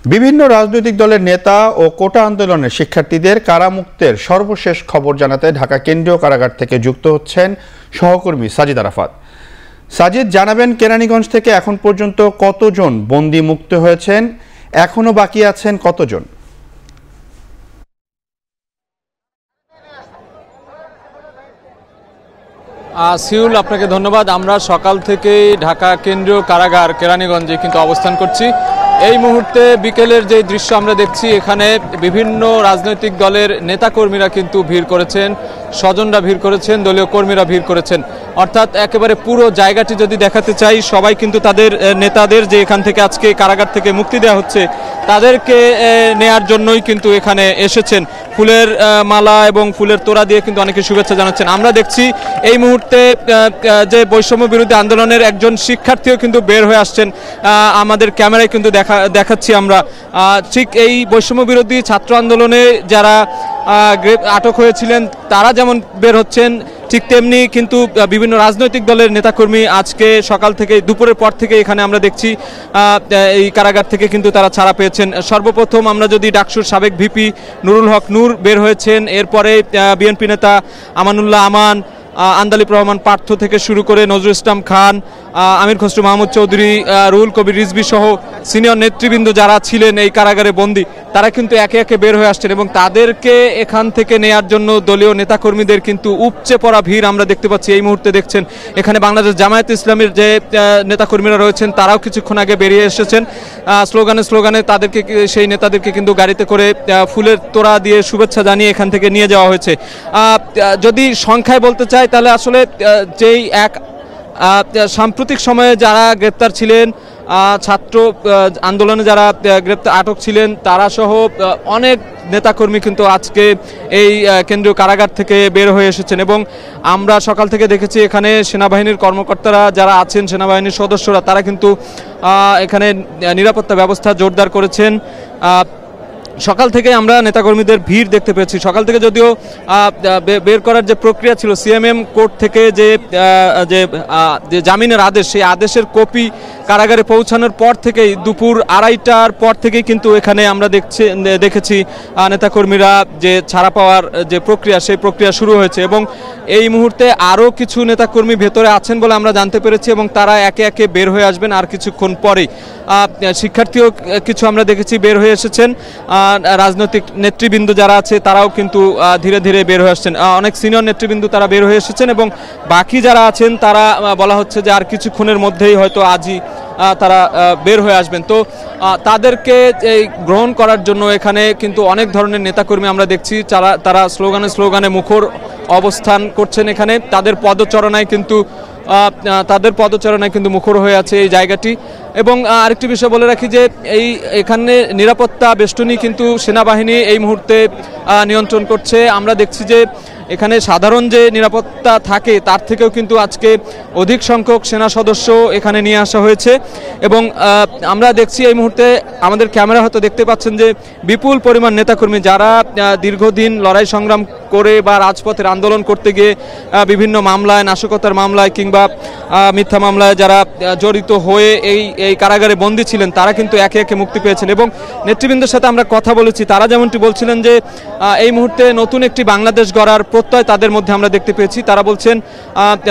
বিভিন্ন রাজনৈতিক দলের নেতা ও কোটা আন্দোলনের শিক্ষার্থীদের কারামুক্তের সর্বশেষ খবর জানাতে ঢাকা কেন্দ্রীয় কারাগার থেকে যুক্ত হচ্ছেন সহকর্মী সাজিদ আরাফাত। সাজিদ জানাবেন, কেরানীগঞ্জ থেকে এখন পর্যন্ত কতজন বন্দী মুক্ত হয়েছেন, এখনো বাকি আছেন কতজন? সিউল, আপনাকে ধন্যবাদ। আমরা সকাল থেকেই ঢাকা কেন্দ্রীয় কারাগার কেরানীগঞ্জে কিন্তু অবস্থান করছি। এই মুহূর্তে বিকেলের যে দৃশ্য আমরা দেখছি, এখানে বিভিন্ন রাজনৈতিক দলের নেতাকর্মীরা কিন্তু ভিড় করেছেন, স্বজনরা ভিড় করেছেন, দলীয় কর্মীরা ভিড় করেছেন। অর্থাৎ একেবারে পুরো জায়গাটি যদি দেখাতে চাই, সবাই কিন্তু তাদের নেতাদের যে এখান থেকে আজকে কারাগার থেকে মুক্তি দেওয়া হচ্ছে তাদেরকে নেয়ার জন্যই কিন্তু এখানে এসেছেন। ফুলের মালা এবং ফুলের তোড়া দিয়ে কিন্তু অনেকে শুভেচ্ছা জানাচ্ছেন। আমরা দেখছি এই মুহূর্তে যে বৈষম্য বিরোধী আন্দোলনের একজন শিক্ষার্থীও কিন্তু বের হয়ে আসছেন, আমাদের ক্যামেরায় কিন্তু দেখাচ্ছি আমরা। ঠিক এই বৈষম্য বিরোধী ছাত্র আন্দোলনে যারা আটক হয়েছিলেন তারা যেমন বের হচ্ছেন, ঠিক তেমনি কিন্তু বিভিন্ন রাজনৈতিক দলের নেতাকর্মী আজকে সকাল থেকে দুপুরের পর থেকে এখানে আমরা দেখছি এই কারাগার থেকে কিন্তু তারা ছাড়া পেয়েছেন। সর্বপ্রথম আমরা যদি ডাকসুর সাবেক ভিপি নুরুল হক নূর বের হয়েছেন, এরপরে বিএনপি নেতা আমানুল্লাহ আমান, আন্দালিব রহমান পার্থ থেকে শুরু করে নজরুল ইসলাম খান, আমির খসরু মাহমুদ চৌধুরী, রুহুল কবির রিজভী সহ সিনিয়র নেতৃবৃন্দ যারা ছিলেন এই কারাগারে বন্দী, তারা কিন্তু একে একে বের হয়ে আসছেন এবং তাদেরকে এখান থেকে নেয়ার জন্য দলীয় নেতাকর্মীদের কিন্তু উপচে পড়া ভিড় আমরা দেখতে পাচ্ছি। এই মুহূর্তে দেখছেন এখানে বাংলাদেশ জামায়াত ইসলামের যে নেতাকর্মীরা রয়েছেন তারাও কিছুক্ষণ আগে বেরিয়ে এসেছেন। স্লোগানে তাদেরকে, সেই নেতাদেরকে কিন্তু গাড়িতে করে ফুলের তোড়া দিয়ে শুভেচ্ছা জানিয়ে এখান থেকে নিয়ে যাওয়া হয়েছে। যদি সংখ্যায় বলতে চাই তাহলে আসলে যেই এক সাম্প্রতিক সময়ে যারা গ্রেপ্তার ছিলেন, ছাত্র আন্দোলনে যারা আটক ছিলেন তারা সহ অনেক নেতাকর্মী কিন্তু আজকে এই কেন্দ্রীয় কারাগার থেকে বের হয়ে এসেছেন এবং আমরা সকাল থেকে দেখেছি এখানে সেনাবাহিনীর কর্মকর্তারা যারা আছেন, সেনাবাহিনীর সদস্যরা, তারা কিন্তু এখানে নিরাপত্তা ব্যবস্থা জোরদার করেছেন। সকাল থেকে আমরা নেতাকর্মীদের ভিড় দেখতে পেয়েছি। সকাল থেকে যদিও বের করার যে প্রক্রিয়া ছিল, সিএমএম কোর্ট থেকে যে জামিনের আদেশ, সেই আদেশের কপি কারাগারে পৌঁছানোর পর থেকেই দুপুর 2:30টার পর থেকেই কিন্তু এখানে আমরা দেখেছি নেতাকর্মীরা যে ছাড়া পাওয়ার যে প্রক্রিয়া, সেই প্রক্রিয়া শুরু হয়েছে এবং এই মুহূর্তে আরও কিছু নেতাকর্মী ভেতরে আছেন বলে আমরা জানতে পেরেছি এবং তারা একে একে বের হয়ে আসবেন আর কিছুক্ষণ পরেই। শিক্ষার্থীও কিছু আমরা দেখেছি বের হয়ে এসেছেন। রাজনৈতিক নেতৃবৃন্দ যারা আছে তারাও কিন্তু ধীরে ধীরে বের হয়ে আসছেন। অনেক সিনিয়র নেতৃবৃন্দ তারা বের হয়ে এসেছেন এবং বাকি যারা আছেন তারা বলা হচ্ছে যে আর কিছুক্ষণের মধ্যেই হয়তো আজই তারা বের হয়ে আসবেন। তো তাদেরকে এই গ্রহণ করার জন্য এখানে কিন্তু অনেক ধরনের নেতাকর্মী আমরা দেখছি, তারা স্লোগানে মুখর অবস্থান করছেন। এখানে তাদের পদচারণায় কিন্তু মুখর হয়ে আছে এই জায়গাটি। এবং আরেকটি বিষয় বলে রাখি যে এখানে নিরাপত্তা বেষ্টনী কিন্তু সেনাবাহিনী এই মুহূর্তে নিয়ন্ত্রণ করছে। আমরা দেখছি যে এখানে সাধারণ যে নিরাপত্তা থাকে তার থেকেও কিন্তু আজকে অধিক সংখ্যক সেনা সদস্য এখানে নিয়ে আসা হয়েছে এবং আমরা দেখছি এই মুহূর্তে আমাদের ক্যামেরা হয়তো দেখতে পাচ্ছেন যে বিপুল পরিমাণ নেতাকর্মী যারা দীর্ঘদিন লড়াই সংগ্রাম করে বা রাজপথের আন্দোলন করতে গিয়ে বিভিন্ন মামলায়, নাশকতার মামলায় কিংবা মিথ্যা মামলায় যারা জড়িত হয়ে এই কারাগারে বন্দী ছিলেন, তারা কিন্তু একে একে মুক্তি পেয়েছেন এবং নেতৃবৃন্দের সাথে আমরা কথা বলেছি, তারা যেমনটি বলছিলেন যে এই মুহূর্তে নতুন একটি বাংলাদেশ গড়ার প্রত্যয় তাদের মধ্যে আমরা দেখতে পেয়েছি। তারা বলছেন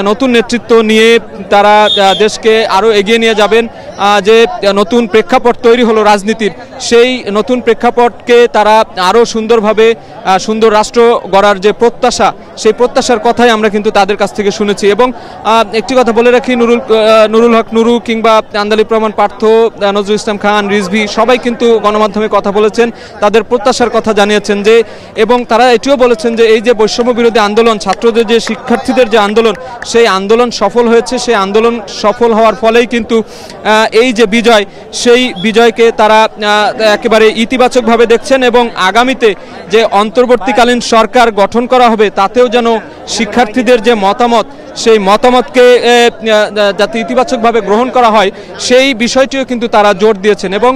নতুন নেতৃত্ব নিয়ে তারা দেশকে আরও এগিয়ে নিয়ে যাবেন। যে নতুন প্রেক্ষাপট তৈরি হলো রাজনীতির, সেই নতুন প্রেক্ষাপটকে তারা আরও সুন্দরভাবে সুন্দর রাষ্ট্র গড়ার যে প্রত্যাশা, সেই প্রত্যাশার কথাই আমরা কিন্তু তাদের কাছ থেকে শুনেছি। এবং একটি কথা বলে রাখি, নুরুল হক নুরু কিংবা আন্দালিব রহমান পার্থ, নজরুল ইসলাম খান, রিজভী সবাই কিন্তু গণমাধ্যমে কথা বলেছেন, তাদের প্রত্যাশার কথা জানিয়েছেন যে, এবং তারা এটিও বলেছেন যে এই যে বৈষম্য বিরোধী আন্দোলন, ছাত্রদের যে শিক্ষার্থীদের যে আন্দোলন, সেই আন্দোলন সফল হয়েছে। সেই আন্দোলন সফল হওয়ার ফলেই কিন্তু এই যে বিজয়, সেই বিজয়কে তারা একেবারে ইতিবাচকভাবে দেখছেন এবং আগামীতে যে অন্তর্বর্তীকালীন সরকার গঠন করা হবে তাতেও যেন শিক্ষার্থীদের যে মতামত, সেই মতামতকে যাতে ইতিবাচকভাবে গ্রহণ করা হয় সেই বিষয়টিও কিন্তু তারা জোর দিয়েছেন এবং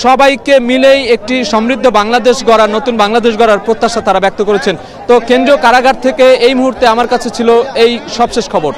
সবাইকে মিলেই একটি সমৃদ্ধ বাংলাদেশ গড়ার, নতুন বাংলাদেশ গড়ার প্রত্যাশা তারা ব্যক্ত করেছেন। তো কেন্দ্রীয় কারাগার থেকে এই মুহূর্তে আমার কাছে ছিল এই সবশেষ খবর।